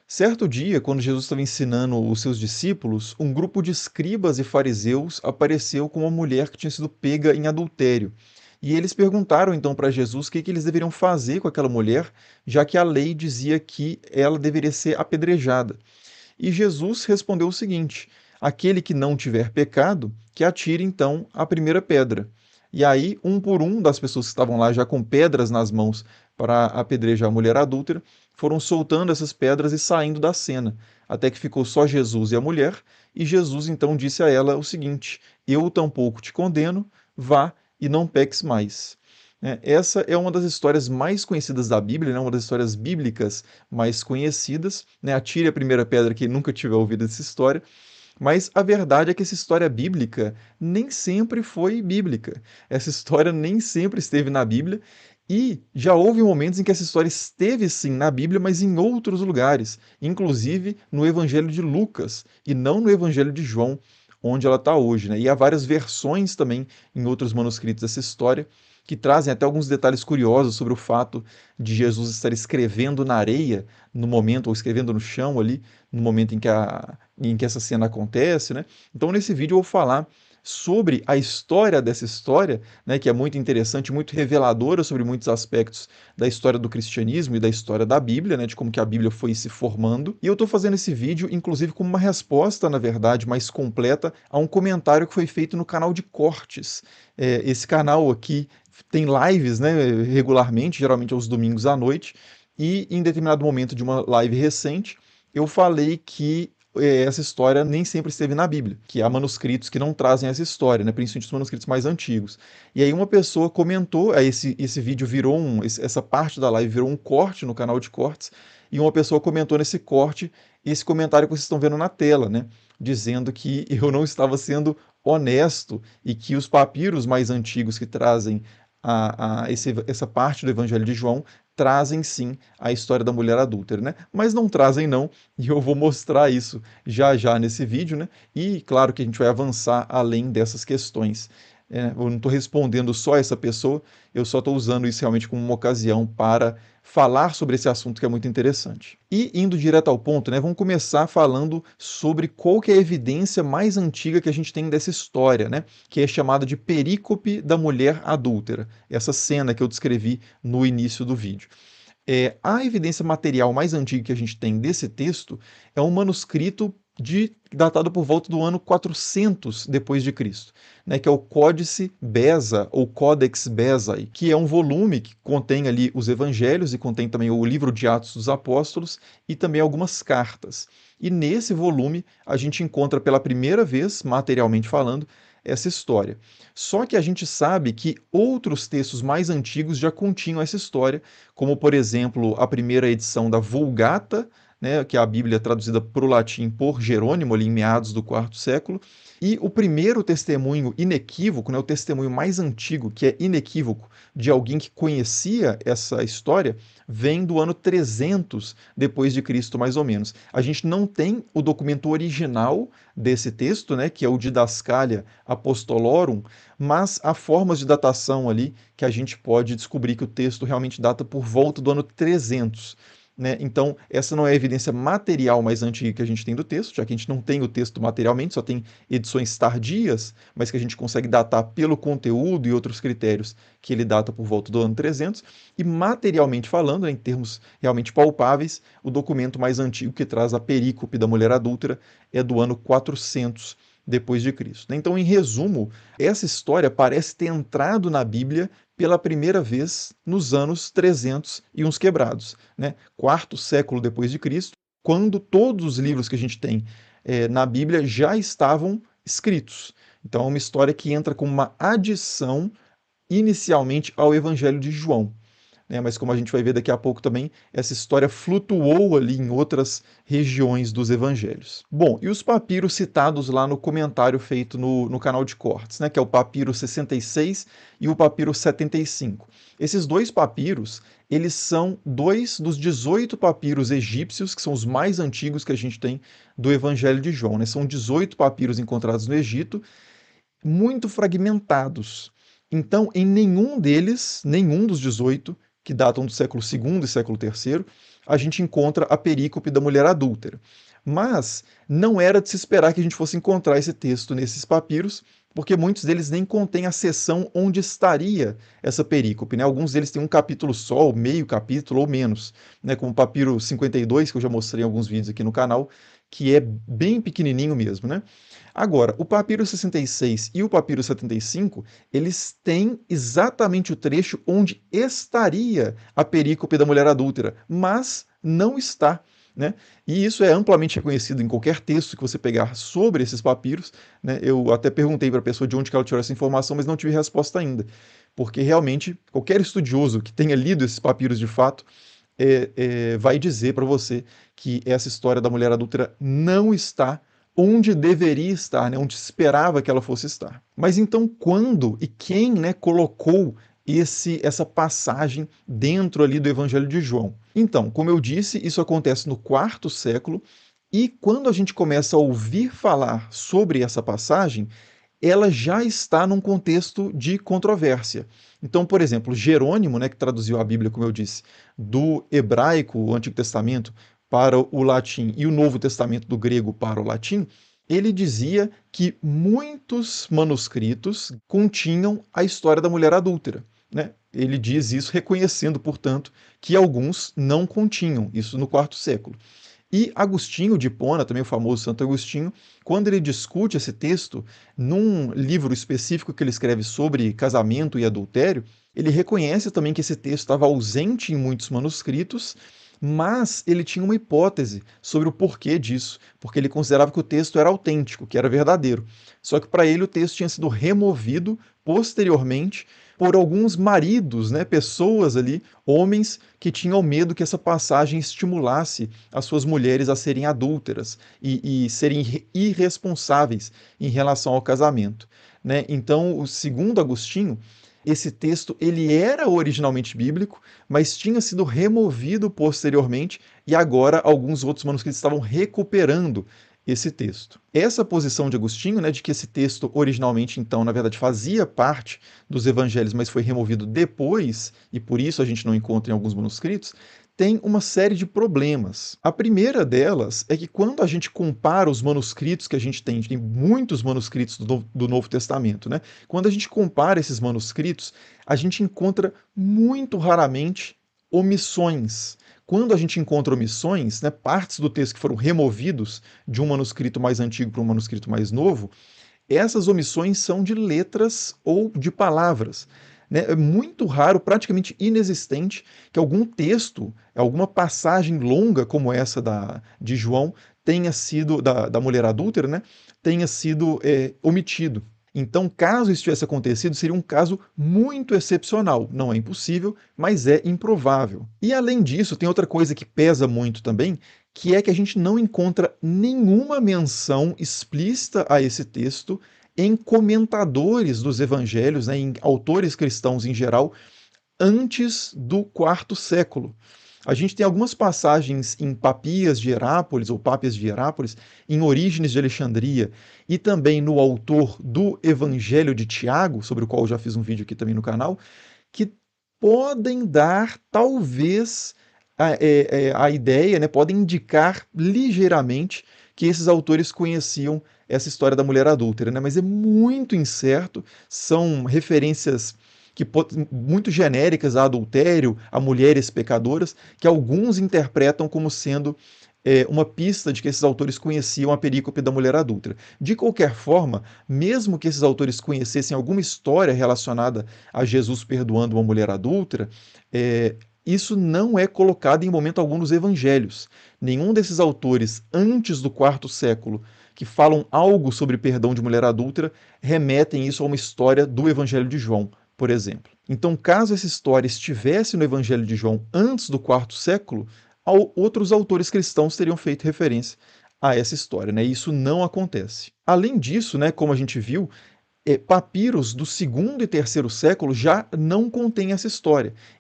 Certo dia, quando Jesus estava ensinando os seus discípulos, um grupo de escribas e fariseus apareceu com uma mulher que tinha sido pega em adultério. E eles perguntaram então para Jesus o que eles deveriam fazer com aquela mulher, já que a lei dizia que ela deveria ser apedrejada. E Jesus respondeu o seguinte: aquele que não tiver pecado, que atire então a primeira pedra. E aí, um por um das pessoas que estavam lá já com pedras nas mãos para apedrejar a mulher adúltera, foram soltando essas pedras e saindo da cena, até que ficou só Jesus e a mulher, e Jesus então disse a ela o seguinte: eu tampouco te condeno, vá e não peques mais. Essa é uma das histórias mais conhecidas da Bíblia, né? Uma das histórias bíblicas mais conhecidas. Né? Atire a primeira pedra que nunca tiver ouvido essa história. Mas a verdade é que essa história bíblica nem sempre foi bíblica. Essa história nem sempre esteve na Bíblia. E já houve momentos em que essa história esteve sim na Bíblia, mas em outros lugares, inclusive no Evangelho de Lucas e não no Evangelho de João, onde ela está hoje. Né? E há várias versões também em outros manuscritos dessa história que trazem até alguns detalhes curiosos sobre o fato de Jesus estar escrevendo na areia no momento, ou escrevendo no chão ali, no momento em que essa cena acontece, né? Então, nesse vídeo eu vou falar sobre a história dessa história, né, que é muito interessante, muito reveladora sobre muitos aspectos da história do cristianismo e da história da Bíblia, né, de como que a Bíblia foi se formando. E eu estou fazendo esse vídeo, inclusive, como uma resposta, na verdade, mais completa a um comentário que foi feito no canal de cortes. Esse canal aqui tem lives, né, regularmente, geralmente aos domingos à noite, e em determinado momento de uma live recente, eu falei que essa história nem sempre esteve na Bíblia, que há manuscritos que não trazem essa história, né, principalmente os manuscritos mais antigos. E aí uma pessoa comentou, aí esse vídeo virou essa parte da live virou um corte no canal de cortes, e uma pessoa comentou nesse corte esse comentário que vocês estão vendo na tela, né, dizendo que eu não estava sendo honesto e que os papiros mais antigos que trazem essa parte do Evangelho de João trazem sim a história da mulher adúltera, né? Mas não trazem não, e eu vou mostrar isso já já nesse vídeo, né? E claro que a gente vai avançar além dessas questões. Eu não estou respondendo só essa pessoa, eu só estou usando isso realmente como uma ocasião para falar sobre esse assunto que é muito interessante. E indo direto ao ponto, né, vamos começar falando sobre qual que é a evidência mais antiga que a gente tem dessa história, né, que é chamada de perícope da mulher adúltera, essa cena que eu descrevi no início do vídeo. A evidência material mais antiga que a gente tem desse texto é um manuscrito datado por volta do ano 400 depois de Cristo, né, que é o Códice Beza ou Codex Bezae, que é um volume que contém ali os evangelhos e contém também o livro de Atos dos Apóstolos e também algumas cartas. E nesse volume a gente encontra pela primeira vez, materialmente falando, essa história. Só que a gente sabe que outros textos mais antigos já continham essa história, como por exemplo a primeira edição da Vulgata, né, que é a Bíblia traduzida para o latim por Jerônimo, ali em meados do quarto século, e o primeiro testemunho inequívoco, né, o testemunho mais antigo, que é inequívoco, de alguém que conhecia essa história, vem do ano 300 depois de Cristo, mais ou menos. A gente não tem o documento original desse texto, né, que é o Didascalia Apostolorum, mas há formas de datação ali que a gente pode descobrir que o texto realmente data por volta do ano 300. Né? Então, essa não é a evidência material mais antiga que a gente tem do texto, já que a gente não tem o texto materialmente, só tem edições tardias, mas que a gente consegue datar pelo conteúdo e outros critérios que ele data por volta do ano 300. E materialmente falando, né, em termos realmente palpáveis, o documento mais antigo que traz a perícope da mulher adúltera é do ano 400 depois de Cristo. Então, em resumo, essa história parece ter entrado na Bíblia pela primeira vez nos anos 300 e uns quebrados, né? Quarto século depois de Cristo, quando todos os livros que a gente tem na Bíblia já estavam escritos. Então, é uma história que entra como uma adição inicialmente ao Evangelho de João. Né? Mas como a gente vai ver daqui a pouco também, essa história flutuou ali em outras regiões dos evangelhos. Bom, e os papiros citados lá no comentário feito no canal de cortes, né? Que é o papiro 66 e o papiro 75. Esses dois papiros, eles são dois dos 18 papiros egípcios, que são os mais antigos que a gente tem do Evangelho de João. Né? São 18 papiros encontrados no Egito, muito fragmentados. Então, em nenhum deles, nenhum dos 18, que datam do século II e século III, a gente encontra a perícope da mulher adúltera. Mas não era de se esperar que a gente fosse encontrar esse texto nesses papiros, porque muitos deles nem contêm a seção onde estaria essa perícope, né? Alguns deles têm um capítulo só, ou meio capítulo ou menos, né? Como o papiro 52, que eu já mostrei em alguns vídeos aqui no canal, que é bem pequenininho mesmo, né? Agora, o papiro 66 e o papiro 75, eles têm exatamente o trecho onde estaria a perícope da mulher adúltera, mas não está, né? E isso é amplamente reconhecido em qualquer texto que você pegar sobre esses papiros, né? Eu até perguntei para a pessoa de onde que ela tirou essa informação, mas não tive resposta ainda, porque realmente qualquer estudioso que tenha lido esses papiros de fato vai dizer para você que essa história da mulher adúltera não está onde deveria estar, né, onde se esperava que ela fosse estar. Mas então quando e quem, né, colocou essa passagem dentro ali do Evangelho de João? Então, como eu disse, isso acontece no quarto século, e quando a gente começa a ouvir falar sobre essa passagem, ela já está num contexto de controvérsia. Então, por exemplo, Jerônimo, né, que traduziu a Bíblia, como eu disse, do hebraico, o Antigo Testamento, para o latim e o Novo Testamento do grego para o latim, ele dizia que muitos manuscritos continham a história da mulher adúltera, né? Ele diz isso reconhecendo, portanto, que alguns não continham, isso no quarto século. E Agostinho de Hipona, também o famoso Santo Agostinho, quando ele discute esse texto, num livro específico que ele escreve sobre casamento e adultério, ele reconhece também que esse texto estava ausente em muitos manuscritos, mas ele tinha uma hipótese sobre o porquê disso, porque ele considerava que o texto era autêntico, que era verdadeiro. Só que para ele o texto tinha sido removido posteriormente por alguns maridos, né, pessoas ali, homens que tinham medo que essa passagem estimulasse as suas mulheres a serem adúlteras e serem irresponsáveis em relação ao casamento, né? Então, segundo Agostinho, esse texto ele era originalmente bíblico, mas tinha sido removido posteriormente e agora alguns outros manuscritos estavam recuperando esse texto. Essa posição de Agostinho, né, de que esse texto originalmente, então, na verdade, fazia parte dos evangelhos, mas foi removido depois, e por isso a gente não encontra em alguns manuscritos, tem uma série de problemas. A primeira delas é que quando a gente compara os manuscritos que a gente tem muitos manuscritos do Novo Testamento, né? Quando a gente compara esses manuscritos, a gente encontra muito raramente omissões. Quando a gente encontra omissões, né, partes do texto que foram removidos de um manuscrito mais antigo para um manuscrito mais novo, essas omissões são de letras ou de palavras. Né? É muito raro, praticamente inexistente, que algum texto, alguma passagem longa como essa de João, tenha sido, da mulher adúltera, né, tenha sido omitido. Então, caso isso tivesse acontecido, seria um caso muito excepcional. Não é impossível, mas é improvável. E além disso, tem outra coisa que pesa muito também, que é que a gente não encontra nenhuma menção explícita a esse texto em comentadores dos evangelhos, né, em autores cristãos em geral, antes do quarto século. A gente tem algumas passagens em Papias de Herápolis, ou Pápias de Herápolis, em Orígenes de Alexandria, e também no autor do Evangelho de Tiago, sobre o qual eu já fiz um vídeo aqui também no canal, que podem dar, talvez, a ideia, né, podem indicar ligeiramente que esses autores conheciam essa história da mulher adúltera, né, mas é muito incerto, são referências muito genéricas a adultério, a mulheres pecadoras, que alguns interpretam como sendo uma pista de que esses autores conheciam a perícope da mulher adúltera. De qualquer forma, mesmo que esses autores conhecessem alguma história relacionada a Jesus perdoando uma mulher adúltera, isso não é colocado em momento algum nos evangelhos. Nenhum desses autores, antes do quarto século, que falam algo sobre perdão de mulher adúltera, remetem isso a uma história do Evangelho de João, por exemplo. Então, caso essa história estivesse no Evangelho de João antes do quarto século, outros autores cristãos teriam feito referência a essa história, né? E isso não acontece. Além disso, né, como a gente viu, papiros do segundo e terceiro século já não contêm essa história.